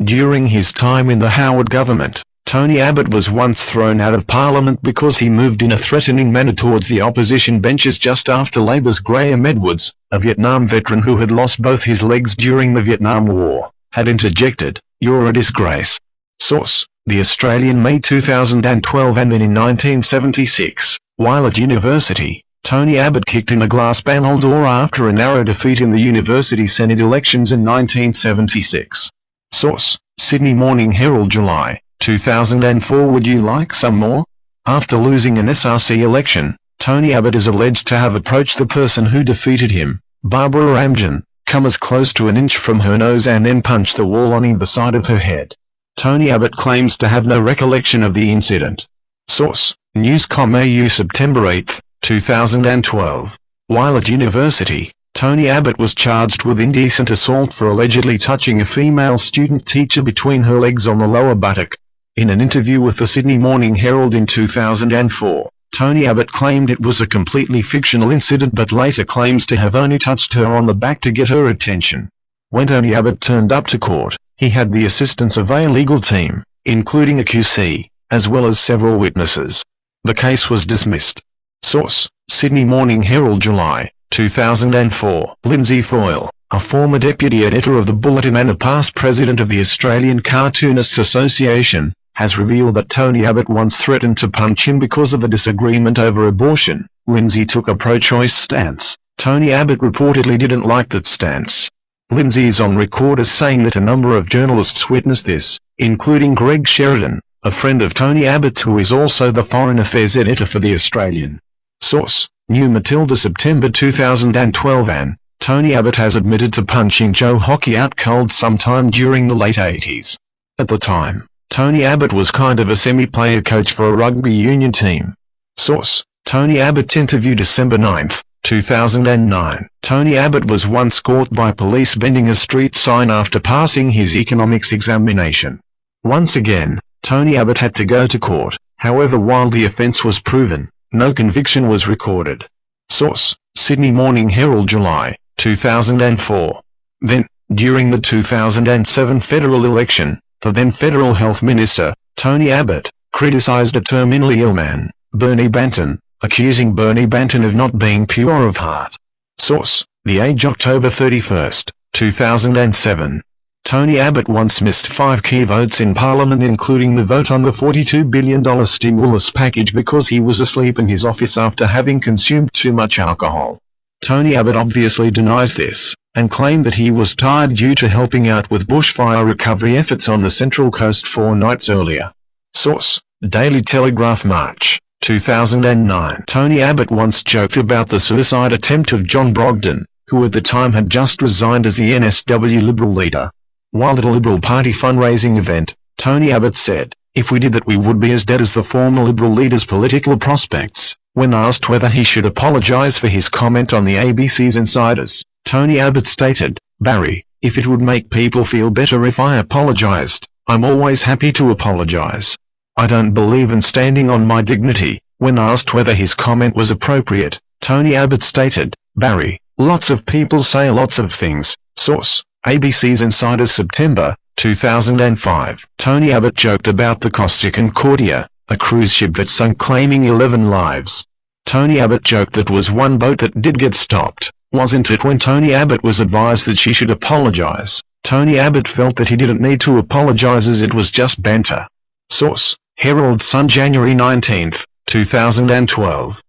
During his time in the Howard government, Tony Abbott was once thrown out of Parliament because he moved in a threatening manner towards the opposition benches just after Labour's Graham Edwards, a Vietnam veteran who had lost both his legs during the Vietnam War, had interjected, "You're a disgrace." Source: The Australian, May 2012. And then in 1976, while at university, Tony Abbott kicked in a glass panel door after a narrow defeat in the university Senate elections in 1976. Source: Sydney Morning Herald, July 2004. Would you like some more? After losing an SRC election, Tony Abbott is alleged to have approached the person who defeated him, Barbara Ramjan, come as close to an inch from her nose and then punched the wall on either side of her head. Tony Abbott claims to have no recollection of the incident. Source: News.com.au, September 8, 2012. While at university, Tony Abbott was charged with indecent assault for allegedly touching a female student teacher between her legs on the lower buttock. In an interview with the Sydney Morning Herald in 2004, Tony Abbott claimed it was a completely fictional incident but later claims to have only touched her on the back to get her attention. When Tony Abbott turned up to court, he had the assistance of a legal team, including a QC, as well as several witnesses. The case was dismissed. Source: Sydney Morning Herald, July 2004. Lindsay Foyle, a former deputy editor of the Bulletin and a past president of the Australian Cartoonists Association, has revealed that Tony Abbott once threatened to punch him because of a disagreement over abortion. Lindsay took a pro-choice stance. Tony Abbott reportedly didn't like that stance. Lindsay is on record as saying that a number of journalists witnessed this, including Greg Sheridan, a friend of Tony Abbott who is also the Foreign Affairs editor for The Australian. Source: New Matilda, September 2012. And Tony Abbott has admitted to punching Joe Hockey out cold sometime during the late 80s. At the time, Tony Abbott was kind of a semi-player coach for a rugby union team. Source: Tony Abbott's interview, December 9, 2009. Tony Abbott was once caught by police bending a street sign after passing his economics examination. Once again, Tony Abbott had to go to court. However, while the offence was proven, no conviction was recorded. Source: Sydney Morning Herald, July 2004. Then, during the 2007 federal election, the then Federal Health Minister, Tony Abbott, criticised a terminally ill man, Bernie Banton, accusing Bernie Banton of not being pure of heart. Source: The Age, October 31, 2007. Tony Abbott once missed 5 key votes in Parliament, including the vote on the $42 billion stimulus package, because he was asleep in his office after having consumed too much alcohol. Tony Abbott obviously denies this, and claimed that he was tired due to helping out with bushfire recovery efforts on the Central Coast 4 nights earlier. Source: Daily Telegraph, March 2009. Tony Abbott once joked about the suicide attempt of John Brogden, who at the time had just resigned as the NSW Liberal leader. While at a Liberal Party fundraising event, Tony Abbott said, "If we did that we would be as dead as the former Liberal leader's political prospects." When asked whether he should apologise for his comment on the ABC's Insiders, Tony Abbott stated, "Barry, if it would make people feel better if I apologised, I'm always happy to apologise. I don't believe in standing on my dignity." When asked whether his comment was appropriate, Tony Abbott stated, "Barry, lots of people say lots of things." Source: ABC's Insiders, September 2005. Tony Abbott joked about the Costa Concordia, a cruise ship that sunk, claiming 11 lives. Tony Abbott joked that was one boat that did get stopped, wasn't it? When Tony Abbott was advised that she should apologise, Tony Abbott felt that he didn't need to apologise as it was just banter. Source: Herald Sun, January 19, 2012.